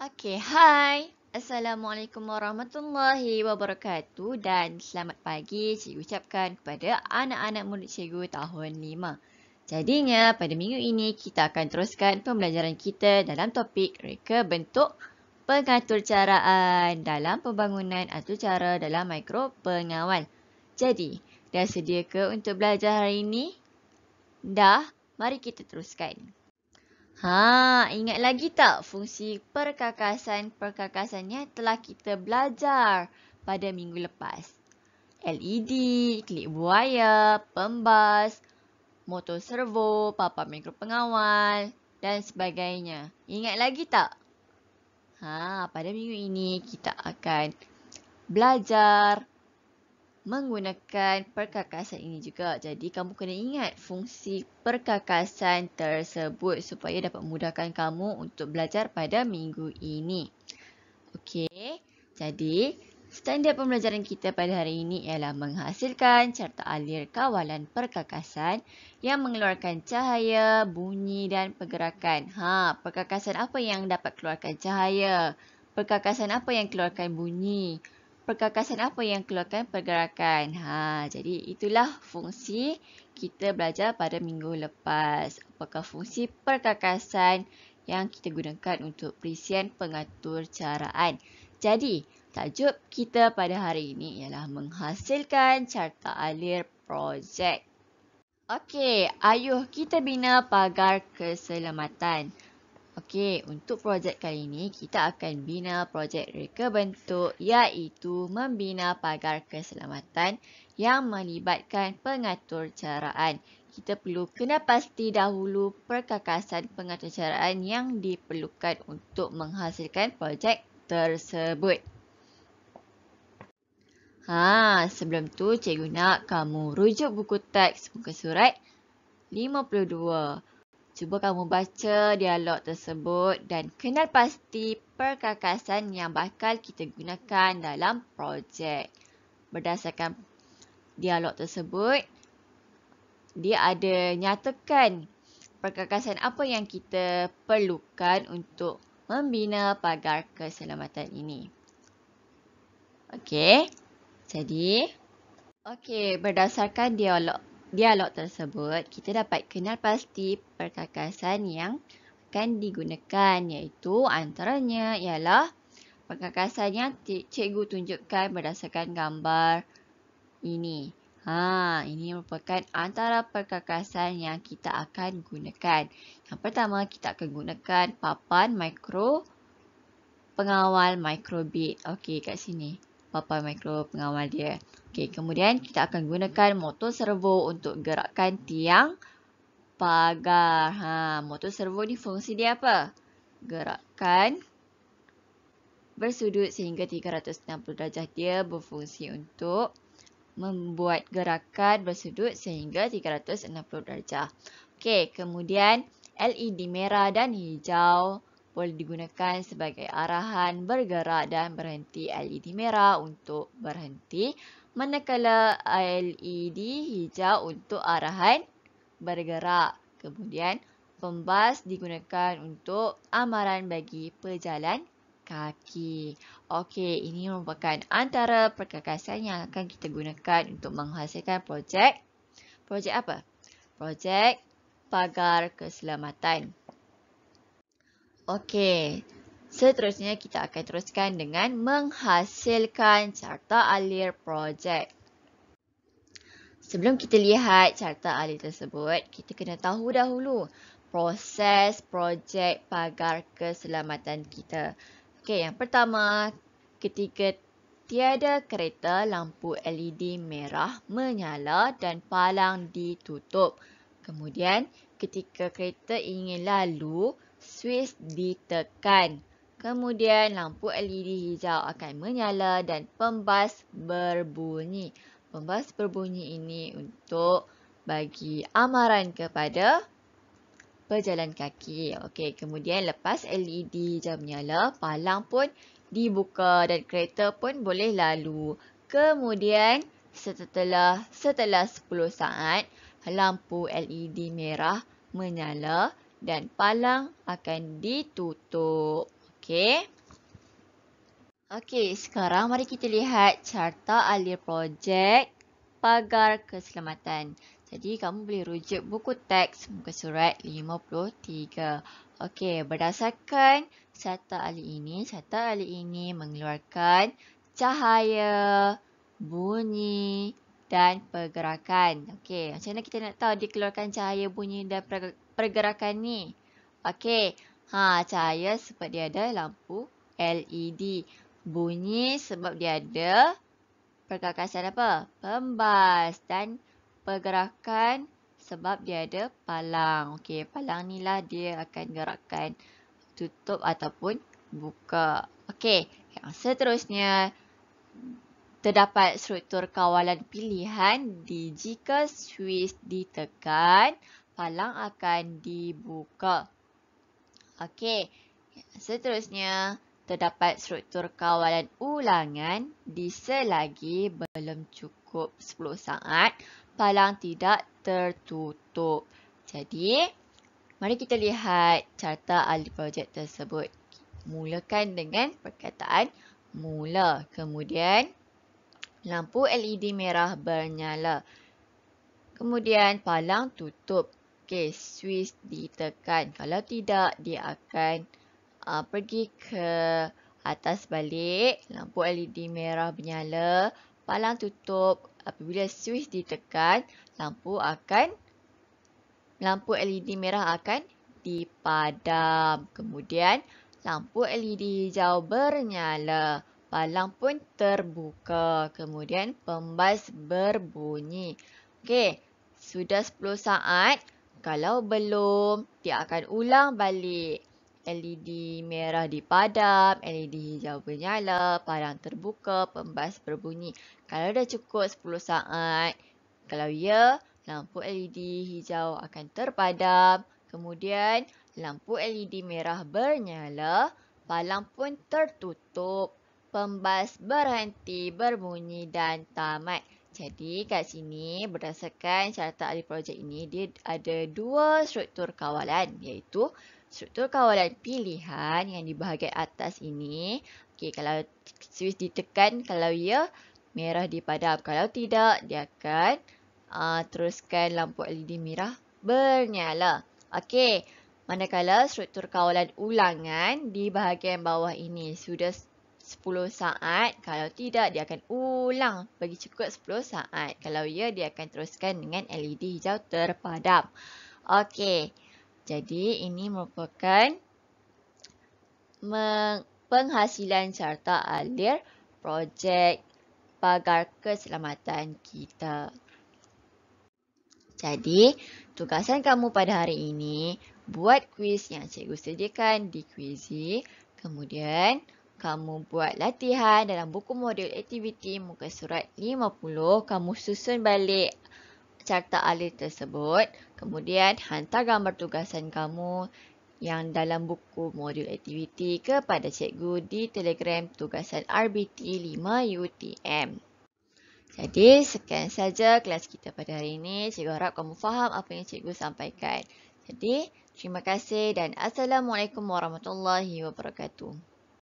Hai. Assalamualaikum warahmatullahi wabarakatuh dan selamat pagi cikgu ucapkan kepada anak-anak murid cikgu tahun 5. Jadinya, pada minggu ini kita akan teruskan pembelajaran kita dalam topik reka bentuk pengaturcaraan dalam pembangunan aturcara dalam mikro pengawal. Jadi, dah sedia ke untuk belajar hari ini? Dah, mari kita teruskan. Ingat lagi tak fungsi perkakasan? Perkakasannya telah kita belajar pada minggu lepas. LED, klip buaya, pembas, motor servo, papan mikro pengawal dan sebagainya. Ingat lagi tak? Pada minggu ini kita akan belajar menggunakan perkakasan ini juga. Jadi kamu kena ingat fungsi perkakasan tersebut supaya dapat memudahkan kamu untuk belajar pada minggu ini. Okey, jadi standard pembelajaran kita pada hari ini ialah menghasilkan carta alir kawalan perkakasan yang mengeluarkan cahaya, bunyi dan pergerakan. Perkakasan apa yang dapat keluarkan cahaya? Perkakasan apa yang keluarkan bunyi? Perkakasan apa yang keluarkan pergerakan? Jadi itulah fungsi kita belajar pada minggu lepas. Apakah fungsi perkakasan yang kita gunakan untuk perisian pengaturcaraan? Jadi, tajuk kita pada hari ini ialah menghasilkan carta alir projek. Okey, ayuh kita bina pagar keselamatan. Okey, untuk projek kali ini kita akan bina projek reka bentuk iaitu membina pagar keselamatan yang melibatkan pengaturcaraan. Kita perlu kena pasti dahulu perkakasan pengaturcaraan yang diperlukan untuk menghasilkan projek tersebut. Sebelum tu cikgu nak kamu rujuk buku teks muka surat 52. Cuba kamu baca dialog tersebut dan kenal pasti perkakasan yang bakal kita gunakan dalam projek. Berdasarkan dialog tersebut, dia ada nyatakan perkakasan apa yang kita perlukan untuk membina pagar keselamatan ini. Berdasarkan dialog tersebut, kita dapat kenal pasti perkakasan yang akan digunakan iaitu antaranya ialah perkakasan yang cikgu tunjukkan berdasarkan gambar ini. Ini merupakan antara perkakasan yang kita akan gunakan. Yang pertama, kita akan gunakan papan mikro pengawal microbit. Kat sini. Papan mikro pengawal dia. Kemudian kita akan gunakan motor servo untuk gerakkan tiang pagar. Motor servo ni fungsi dia apa? Gerakkan bersudut sehingga 360 darjah. Dia berfungsi untuk membuat gerakan bersudut sehingga 360 darjah. Kemudian LED merah dan hijau boleh digunakan sebagai arahan bergerak dan berhenti. LED merah untuk berhenti, manakala LED hijau untuk arahan bergerak. Kemudian pembas digunakan untuk amaran bagi pejalan kaki. Ini merupakan antara perkakasan yang akan kita gunakan untuk menghasilkan projek. Projek apa? Projek pagar keselamatan. Seterusnya kita akan teruskan dengan menghasilkan carta alir projek. Sebelum kita lihat carta alir tersebut, kita kena tahu dahulu proses projek pagar keselamatan kita. Yang pertama, ketika tiada kereta, lampu LED merah menyala dan palang ditutup. Kemudian, ketika kereta ingin lalu, switch ditekan. Kemudian, lampu LED hijau akan menyala dan pembas berbunyi. Pembas berbunyi ini untuk bagi amaran kepada pejalan kaki. Kemudian lepas LED hijau menyala, palang pun dibuka dan kereta pun boleh lalu. Kemudian setelah 10 saat, lampu LED merah menyala dan palang akan ditutup. Okey. Okey, sekarang mari kita lihat carta alir projek pagar keselamatan. Jadi, kamu boleh rujuk buku teks muka surat 53. Okey, berdasarkan carta alir ini mengeluarkan cahaya, bunyi dan pergerakan. Okey, macam mana kita nak tahu dia keluarkan cahaya, bunyi dan pergerakan ni? Okey, cahaya sebab dia ada lampu LED. Bunyi sebab dia ada perkakasan apa? Pembas. Dan pergerakan sebab dia ada palang. Okey, palang ni lah dia akan gerakkan tutup ataupun buka. Okey, yang seterusnya terdapat struktur kawalan pilihan jika switch ditekan, palang akan dibuka. Okey, seterusnya terdapat struktur kawalan ulangan selagi belum cukup 10 saat, palang tidak tertutup. Jadi, mari kita lihat carta ahli projek tersebut. Mulakan dengan perkataan mula. Kemudian, lampu LED merah bernyala. Kemudian, palang tutup. Okey, switch ditekan. Kalau tidak, dia akan pergi ke atas balik, lampu LED merah bernyala, palang tutup. Apabila switch ditekan, lampu LED merah akan dipadam. Kemudian, lampu LED hijau bernyala, palang pun terbuka. Kemudian, pembas berbunyi. Okey, sudah 10 saat. Kalau belum, dia akan ulang balik. LED merah dipadam, LED hijau bernyala, palang terbuka, pembas berbunyi. Kalau dah cukup 10 saat, kalau ya, lampu LED hijau akan terpadam. Kemudian, lampu LED merah bernyala, palang pun tertutup, pembas berhenti berbunyi dan tamat. Jadi, kat sini berdasarkan carta ahli projek ini, dia ada dua struktur kawalan, iaitu struktur kawalan pilihan yang di bahagian atas ini. Okey, kalau switch ditekan, kalau ya, merah dipadam. Kalau tidak, dia akan teruskan lampu LED merah bernyala. Okey, manakala struktur kawalan ulangan di bahagian bawah ini sudah 10 saat. Kalau tidak, dia akan ulang bagi cukup 10 saat. Kalau ya, dia akan teruskan dengan LED hijau terpadam. Okey. Jadi, ini merupakan penghasilan carta alir projek pagar keselamatan kita. Jadi, tugasan kamu pada hari ini, buat kuis yang cikgu sediakan di Quizzy. Kemudian, kamu buat latihan dalam buku modul aktiviti muka surat 50. Kamu susun balik carta alir tersebut. Kemudian, hantar gambar tugasan kamu yang dalam buku modul aktiviti kepada cikgu di Telegram tugasan RBT 5 UTM. Jadi, sekian saja kelas kita pada hari ini. Cikgu harap kamu faham apa yang cikgu sampaikan. Jadi, terima kasih dan Assalamualaikum warahmatullahi wabarakatuh.